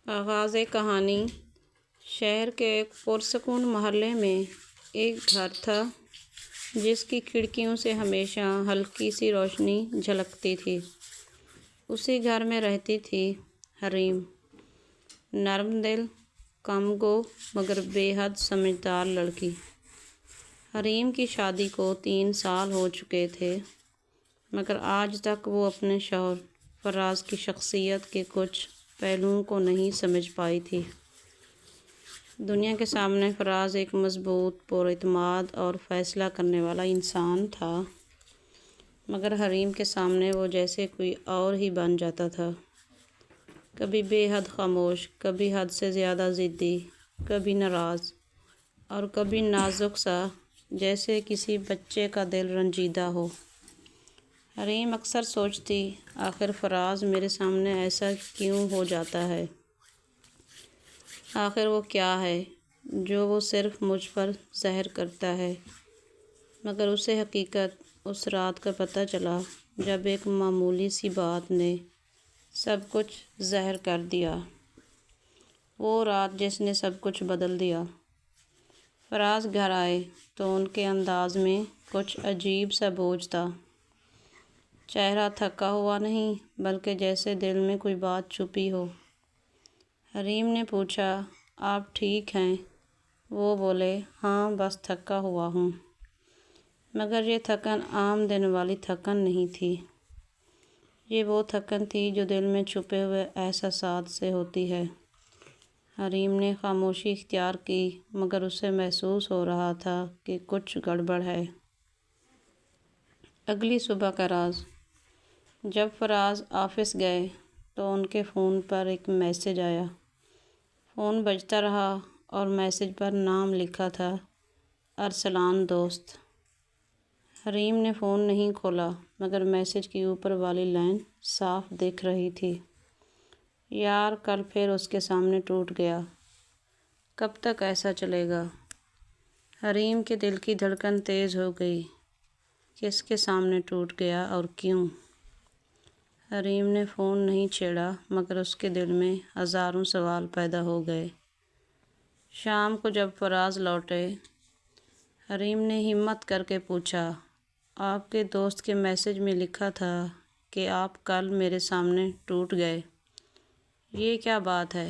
آغاز کہانی۔ شہر کے ایک پرسکون محلے میں ایک گھر تھا جس کی کھڑکیوں سے ہمیشہ ہلکی سی روشنی جھلکتی تھی۔ اسی گھر میں رہتی تھی حریم، نرم دل، کم گو مگر بے حد سمجھدار لڑکی۔ حریم کی شادی کو 3 سال ہو چکے تھے مگر آج تک وہ اپنے شوہر فراز کی شخصیت کے کچھ پہلوؤں کو نہیں سمجھ پائی تھی۔ دنیا کے سامنے فراز ایک مضبوط، پراعتماد اور فیصلہ کرنے والا انسان تھا مگر حریم کے سامنے وہ جیسے کوئی اور ہی بن جاتا تھا۔ کبھی بے حد خاموش، کبھی حد سے زیادہ ضدی، کبھی ناراض اور کبھی نازک سا جیسے کسی بچے کا دل رنجیدہ ہو۔ حریم اکثر سوچتی، آخر فراز میرے سامنے ایسا کیوں ہو جاتا ہے؟ آخر وہ کیا ہے جو وہ صرف مجھ پر ظاہر کرتا ہے؟ مگر اسے حقیقت اس رات کا پتہ چلا جب ایک معمولی سی بات نے سب کچھ ظاہر کر دیا۔ وہ رات جس نے سب کچھ بدل دیا۔ فراز گھر آئے تو ان کے انداز میں کچھ عجیب سا بوجھ تھا۔ چہرہ تھکا ہوا نہیں بلکہ جیسے دل میں کوئی بات چھپی ہو۔ حریم نے پوچھا، آپ ٹھیک ہیں؟ وہ بولے، ہاں بس تھکا ہوا ہوں۔ مگر یہ تھکن عام دن والی تھکن نہیں تھی۔ یہ وہ تھکن تھی جو دل میں چھپے ہوئے احساسات سے ہوتی ہے۔ حریم نے خاموشی اختیار کی مگر اسے محسوس ہو رہا تھا کہ کچھ گڑبڑ ہے۔ اگلی صبح کا راز۔ جب فراز آفس گئے تو ان کے فون پر ایک میسج آیا۔ فون بجتا رہا اور میسج پر نام لکھا تھا، ارسلان دوست۔ حریم نے فون نہیں کھولا مگر میسج کی اوپر والی لائن صاف دکھ رہی تھی، یار کل پھر اس کے سامنے ٹوٹ گیا، کب تک ایسا چلے گا؟ حریم کے دل کی دھڑکن تیز ہو گئی۔ کس کے سامنے ٹوٹ گیا اور کیوں؟ حریم نے فون نہیں چھیڑا مگر اس کے دل میں ہزاروں سوال پیدا ہو گئے۔ شام کو جب فراز لوٹے، حریم نے ہمت کر کے پوچھا، آپ کے دوست کے میسج میں لکھا تھا کہ آپ کل میرے سامنے ٹوٹ گئے، یہ کیا بات ہے؟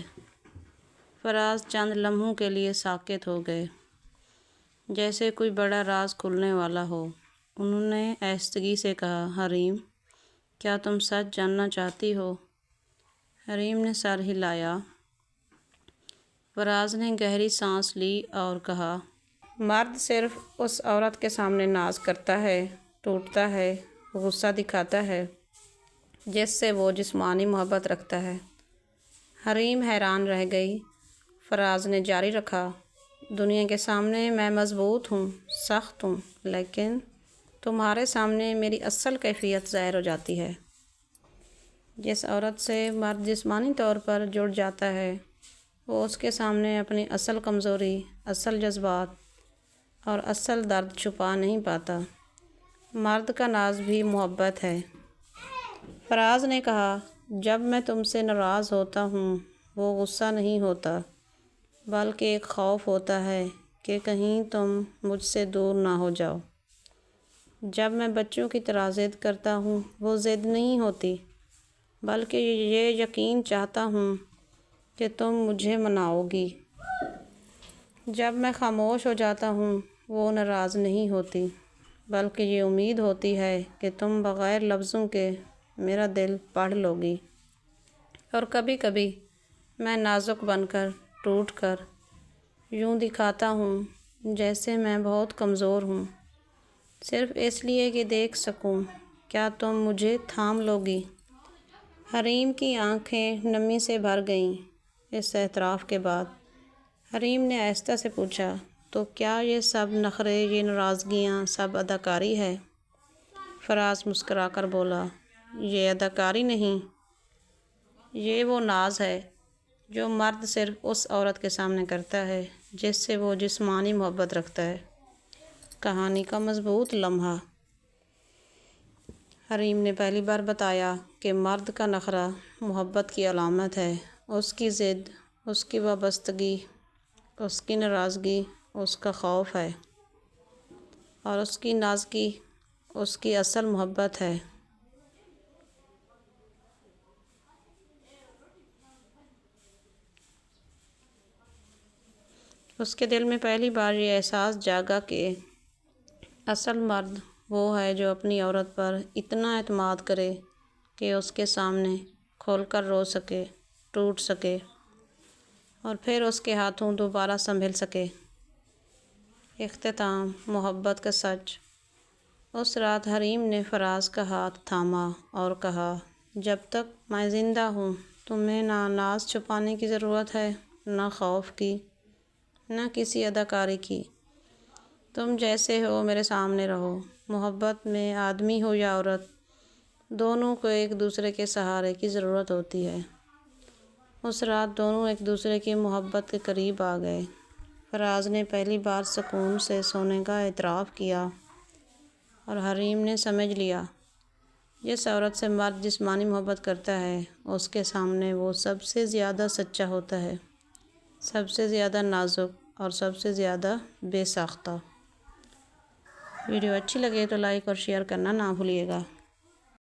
فراز چند لمحوں کے لیے ساکت ہو گئے، جیسے کوئی بڑا راز کھلنے والا ہو۔ انہوں نے آہستگی سے کہا، حریم کیا تم سچ جاننا چاہتی ہو؟ حریم نے سر ہلایا۔ فراز نے گہری سانس لی اور کہا، مرد صرف اس عورت کے سامنے ناز کرتا ہے، ٹوٹتا ہے، غصہ دکھاتا ہے جس سے وہ جسمانی محبت رکھتا ہے۔ حریم حیران رہ گئی۔ فراز نے جاری رکھا، دنیا کے سامنے میں مضبوط ہوں، سخت ہوں، لیکن تمہارے سامنے میری اصل کیفیت ظاہر ہو جاتی ہے۔ جس عورت سے مرد جسمانی طور پر جڑ جاتا ہے وہ اس کے سامنے اپنی اصل کمزوری، اصل جذبات اور اصل درد چھپا نہیں پاتا۔ مرد کا ناز بھی محبت ہے۔ فراز نے کہا، جب میں تم سے ناراض ہوتا ہوں وہ غصہ نہیں ہوتا بلکہ ایک خوف ہوتا ہے کہ کہیں تم مجھ سے دور نہ ہو جاؤ۔ جب میں بچوں کی طرح ضد کرتا ہوں وہ ضد نہیں ہوتی بلکہ یہ یقین چاہتا ہوں کہ تم مجھے مناؤ گی۔ جب میں خاموش ہو جاتا ہوں وہ ناراض نہیں ہوتی بلکہ یہ امید ہوتی ہے کہ تم بغیر لفظوں کے میرا دل پڑھ لو گی۔ اور کبھی کبھی میں نازک بن کر ٹوٹ کر یوں دکھاتا ہوں جیسے میں بہت کمزور ہوں، صرف اس لیے کہ دیکھ سکوں کیا تم مجھے تھام لو گی۔ حریم کی آنکھیں نمی سے بھر گئیں۔ اس اعتراف کے بعد حریم نے آہستہ سے پوچھا، تو کیا یہ سب نخرے، یہ ناراضگیاں سب اداکاری ہے؟ فراز مسکرا کر بولا، یہ اداکاری نہیں، یہ وہ ناز ہے جو مرد صرف اس عورت کے سامنے کرتا ہے جس سے وہ جسمانی محبت رکھتا ہے۔ کہانی کا مضبوط لمحہ۔ حریم نے پہلی بار بتایا کہ مرد کا نخرہ محبت کی علامت ہے۔ اس کی ضد، اس کی وابستگی، اس کی ناراضگی اس کا خوف ہے، اور اس کی نازکی اس کی اصل محبت ہے۔ اس کے دل میں پہلی بار یہ احساس جاگا کہ اصل مرد وہ ہے جو اپنی عورت پر اتنا اعتماد کرے کہ اس کے سامنے کھول کر رو سکے، ٹوٹ سکے، اور پھر اس کے ہاتھوں دوبارہ سنبھل سکے۔ اختتام، محبت کا سچ۔ اس رات حریم نے فراز کا ہاتھ تھاما اور کہا، جب تک میں زندہ ہوں تمہیں نہ ناز چھپانے کی ضرورت ہے، نہ خوف کی، نہ کسی اداکاری کی۔ تم جیسے ہو میرے سامنے رہو۔ محبت میں آدمی ہو یا عورت، دونوں کو ایک دوسرے کے سہارے کی ضرورت ہوتی ہے۔ اس رات دونوں ایک دوسرے کی محبت کے قریب آ گئے۔ فراز نے پہلی بار سکون سے سونے کا اعتراف کیا، اور حریم نے سمجھ لیا جس عورت سے مرد جسمانی محبت کرتا ہے اس کے سامنے وہ سب سے زیادہ سچا ہوتا ہے، سب سے زیادہ نازک اور سب سے زیادہ بے ساختہ۔ ویڈیو اچھی لگے تو لائک اور شیئر کرنا نہ بھولیے گا۔